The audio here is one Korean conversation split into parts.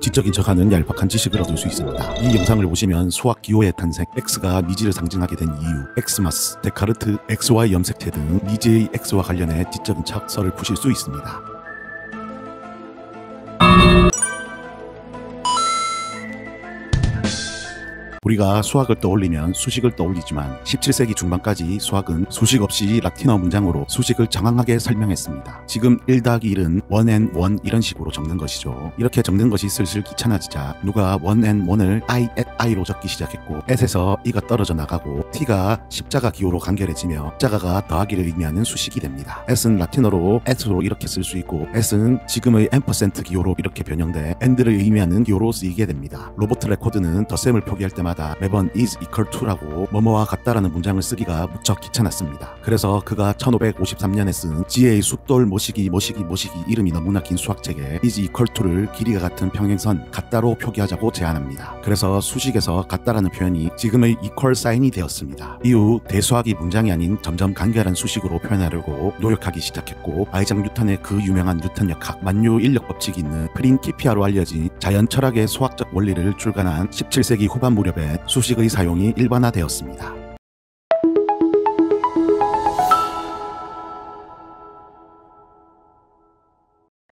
지적인 척하는 얄팍한 지식을 얻을 수 있습니다. 이 영상을 보시면 수학 기호의 탄생, X가 미지를 상징하게 된 이유, 엑스마스, 데카르트, XY 염색체 등 미지의 X와 관련해 지적인 척 썰을 푸실 수 있습니다. 우리가 수학을 떠올리면 수식을 떠올리지만 17세기 중반까지 수학은 수식 없이 라틴어 문장으로 수식을 장황하게 설명했습니다. 지금 1-1은 1 이런 식으로 적는 것이죠. 이렇게 적는 것이 슬슬 귀찮아지자 누가 1을 I at I로 적기 시작했고 at에서 E가 떨어져 나가고 T가 십자가 기호로 간결해지며 십자가가 더하기를 의미하는 수식이 됩니다. S는 라틴어로 at로 이렇게 쓸 수 있고 S는 지금의 ampersand 기호로 이렇게 변형돼 and를 의미하는 기호로 쓰이게 됩니다. 로버트 레코드는 덧셈을 표기할 때마다 매번 is equal to라고 뭐뭐와 같다라는 문장을 쓰기가 무척 귀찮았습니다. 그래서 그가 1553년에 쓴 지혜의 숫돌 모시기 이름이 너무나 긴 수학책에 is equal to를 길이가 같은 평행선 같다로 표기하자고 제안합니다. 그래서 수식에서 같다라는 표현이 지금의 equal sign이 되었습니다. 이후 대수학이 문장이 아닌 점점 간결한 수식으로 표현하려고 노력하기 시작했고 아이작 뉴턴의 그 유명한 뉴턴역학 만유 인력 법칙이 있는 프린키피아로 알려진 자연 철학의 수학적 원리를 출간한 17세기 후반 무렵에 수식의 사용이 일반화되었습니다.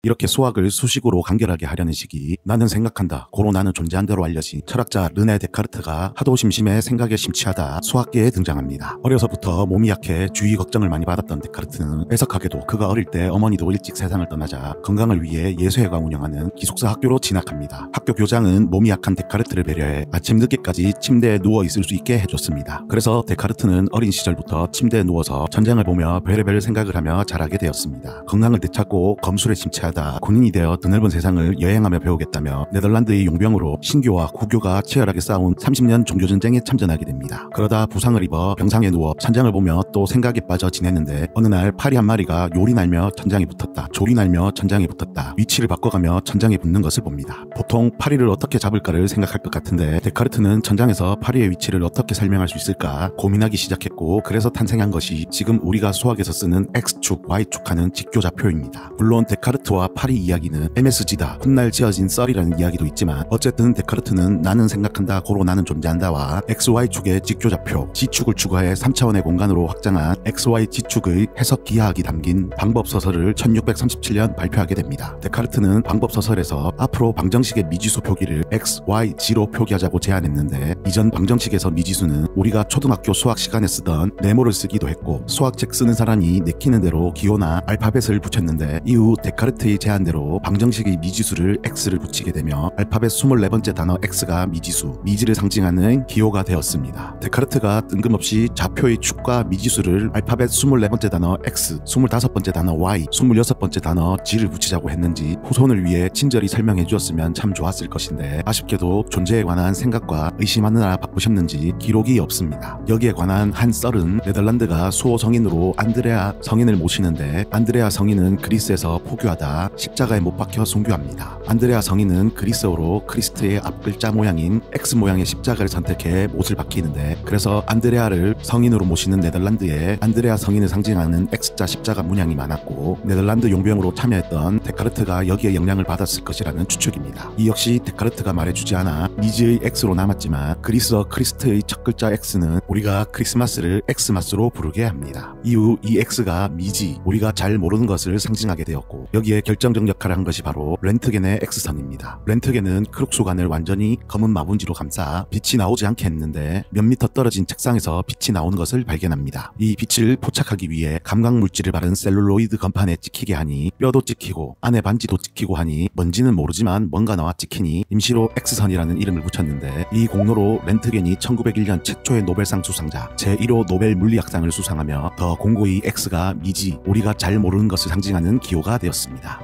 이렇게 수학을 수식으로 간결하게 하려는 시기 나는 생각한다 고로 나는 존재한 대로 알려진 철학자 르네 데카르트가 하도 심심해 생각에 심취하다 수학계에 등장합니다. 어려서부터 몸이 약해 주위 걱정을 많이 받았던 데카르트는 애석하게도 그가 어릴 때 어머니도 일찍 세상을 떠나자 건강을 위해 예수회가 운영하는 기숙사 학교로 진학합니다. 학교 교장은 몸이 약한 데카르트를 배려해 아침 늦게까지 침대에 누워 있을 수 있게 해줬습니다. 그래서 데카르트는 어린 시절부터 침대에 누워서 전장을 보며 별의별 생각을 하며 자라게 되었습니다. 건강을 되찾고 검술에 심취하다 군인이 되어 드넓은 세상을 여행하며 배우겠다며 네덜란드의 용병으로 신교와 구교가 치열하게 싸운 30년 종교전쟁에 참전하게 됩니다. 그러다 부상을 입어 병상에 누워 천장을 보며 또 생각에 빠져 지냈는데 어느 날 파리 한 마리가 요리 날며 천장에 붙었다. 조리 날며 천장에 붙었다. 위치를 바꿔가며 천장에 붙는 것을 봅니다. 보통 파리를 어떻게 잡을까를 생각할 것 같은데 데카르트는 천장에서 파리의 위치를 어떻게 설명할 수 있을까 고민하기 시작했고 그래서 탄생한 것이 지금 우리가 수학에서 쓰는 X축, Y축 하는 직교좌표입니다. 물론 데카르트와 파리 이야기는 MSG다 훗날 지어진 썰이라는 이야기도 있지만 어쨌든 데카르트는 나는 생각한다 고로 나는 존재한다와 XY축의 직교좌표 G축을 추가해 3차원의 공간으로 확장한 XY G축의 해석 기하학이 담긴 방법서설을 1637년 발표하게 됩니다. 데카르트는 방법서설에서 앞으로 방정식의 미지수 표기를 X, Y, G로 표기하자고 제안했는데 이전 방정식에서 미지수는 우리가 초등학교 수학 시간에 쓰던 네모를 쓰기도 했고 수학책 쓰는 사람이 내키는 대로 기호나 알파벳을 붙였는데 이후 데카르트의 제안대로 방정식의 미지수를 X를 붙이게 되며 알파벳 24번째 단어 X가 미지수, 미지를 상징하는 기호가 되었습니다. 데카르트가 뜬금없이 좌표의 축과 미지수를 알파벳 24번째 단어 X, 25번째 단어 Y, 26번째 단어 G를 붙이자고 했는지 후손을 위해 친절히 설명해 주었으면 참 좋았을 것인데 아쉽게도 존재에 관한 생각과 의심하느라 바쁘셨는지 기록이 없습니다. 여기에 관한 한 썰은 네덜란드가 수호 성인으로 안드레아 성인을 모시는데 안드레아 성인은 그리스에서 포교하다 십자가에 못 박혀 순교합니다. 안드레아 성인은 그리스어로 크리스트의 앞글자 모양인 X 모양의 십자가를 선택해 못을 박히는데 그래서 안드레아를 성인으로 모시는 네덜란드에 안드레아 성인을 상징하는 X자 십자가 문양이 많았고 네덜란드 용병으로 참여했던 데카르트가 여기에 영향을 받았을 것이라는 추측입니다. 이 역시 데카르트가 말해주지 않아 미지의 X로 남았지만 그리스어 크리스트의 첫 글자 X는 우리가 크리스마스를 엑스마스로 부르게 합니다. 이후 이 X가 미지, 우리가 잘 모르는 것을 상징하게 되었고 여기에 결정적 역할을 한 것이 바로 렌트겐의 X선입니다. 렌트겐은 크룩수관을 완전히 검은 마분지로 감싸 빛이 나오지 않게 했는데 몇 미터 떨어진 책상에서 빛이 나오는 것을 발견합니다. 이 빛을 포착하기 위해 감각물질을 바른 셀룰로이드 건판에 찍히게 하니 뼈도 찍히고 안에 반지도 찍히고 하니 뭔지는 모르지만 뭔가 나와 찍히니 임시로 X선이라는 이름을 붙였는데 이 공로로 렌트겐이 1901년 최초의 노벨상 수상자 제1호 노벨 물리학상을 수상하며 더 공고히 X가 미지, 우리가 잘 모르는 것을 상징하는 기호가 되었습니다.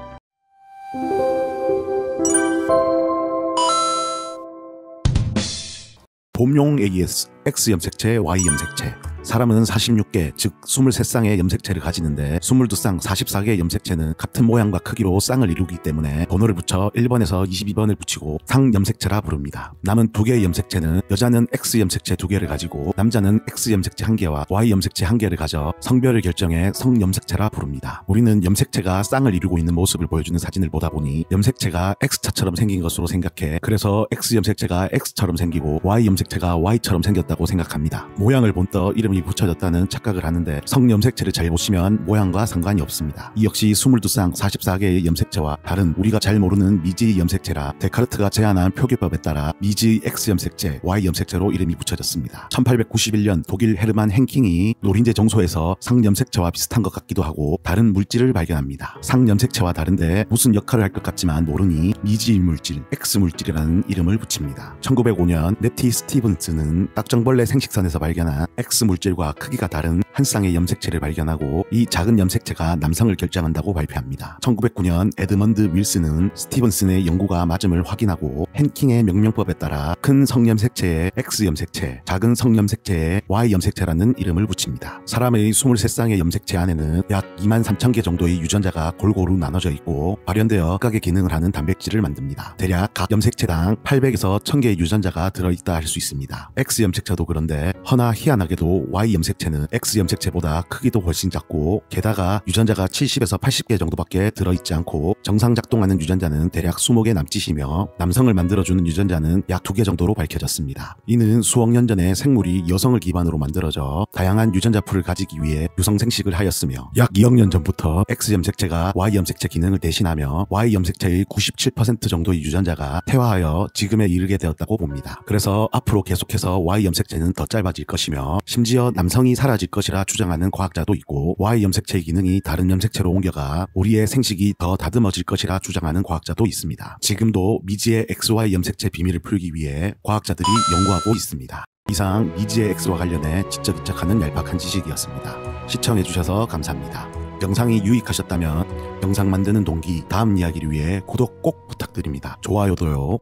봄용 AS, X 염색체, Y 염색체 사람은 46개, 즉 23쌍의 염색체를 가지는데 22쌍, 44개의 염색체는 같은 모양과 크기로 쌍을 이루기 때문에 번호를 붙여 1번에서 22번을 붙이고 상염색체라 부릅니다. 남은 2개의 염색체는 여자는 X 염색체 2개를 가지고 남자는 X 염색체 1개와 Y 염색체 1개를 가져 성별을 결정해 성염색체라 부릅니다. 우리는 염색체가 쌍을 이루고 있는 모습을 보여주는 사진을 보다 보니 염색체가 X자처럼 생긴 것으로 생각해 그래서 X 염색체가 X처럼 생기고 Y 염색체가 Y처럼 생겼다고 생각합니다. 모양을 본떠 이름이 붙여졌다는 착각을 하는데 성염색체를 잘 보시면 모양과 상관이 없습니다. 이 역시 22쌍 44개의 염색체와 다른 우리가 잘 모르는 미지의 염색체라 데카르트가 제안한 표기법에 따라 미지의 X 염색체, Y 염색체로 이름이 붙여졌습니다. 1891년 독일 헤르만 행킹이 노린재 정소에서 상염색체와 비슷한 것 같기도 하고 다른 물질을 발견합니다. 상염색체와 다른데 무슨 역할을 할 것 같지만 모르니 미지의 물질, X 물질이라는 이름을 붙입니다. 1905년 네티 스티븐스는 딱정벌레 생식선에서 발견한 X 물질과 크기가 다른 한 쌍의 염색체를 발견하고 이 작은 염색체가 남성을 결정한다고 발표합니다. 1909년 에드먼드 윌슨은 스티븐슨의 연구가 맞음을 확인하고 행킹의 명명법에 따라 큰 성염색체에 X 염색체, 작은 성염색체에 Y 염색체라는 이름을 붙입니다. 사람의 23쌍의 염색체 안에는 약 23,000개 정도의 유전자가 골고루 나눠져 있고 발현되어 각각의 기능을 하는 단백질을 만듭니다. 대략 각 염색체당 800에서 1000개의 유전자가 들어있다 할 수 있습니다. X 염색체도 그런데 허나 희한하게도 Y 염색체는 X 염색체보다 크기도 훨씬 작고 게다가 유전자가 70에서 80개 정도밖에 들어있지 않고 정상 작동하는 유전자는 대략 20개 남짓이며 남성을 만들어주는 유전자는 약 2개 정도로 밝혀졌습니다. 이는 수억 년 전에 생물이 여성을 기반으로 만들어져 다양한 유전자풀을 가지기 위해 유성생식을 하였으며 약 2억 년 전부터 X 염색체가 Y 염색체 기능을 대신하며 Y 염색체의 97% 정도의 유전자가 퇴화하여 지금에 이르게 되었다고 봅니다. 그래서 앞으로 계속해서 Y 염색체는 더 짧아질 것이며 심지어 남성이 사라질 것이라 주장하는 과학자도 있고 Y 염색체의 기능이 다른 염색체로 옮겨가 우리의 생식이 더 다듬어질 것이라 주장하는 과학자도 있습니다. 지금도 미지의 XY 염색체 비밀을 풀기 위해 과학자들이 연구하고 있습니다. 이상 미지의 X와 관련해 지적이적하는 얄팍한 지식이었습니다. 시청해주셔서 감사합니다. 영상이 유익하셨다면 영상 만드는 동기, 다음 이야기를 위해 구독 꼭 부탁드립니다. 좋아요도요.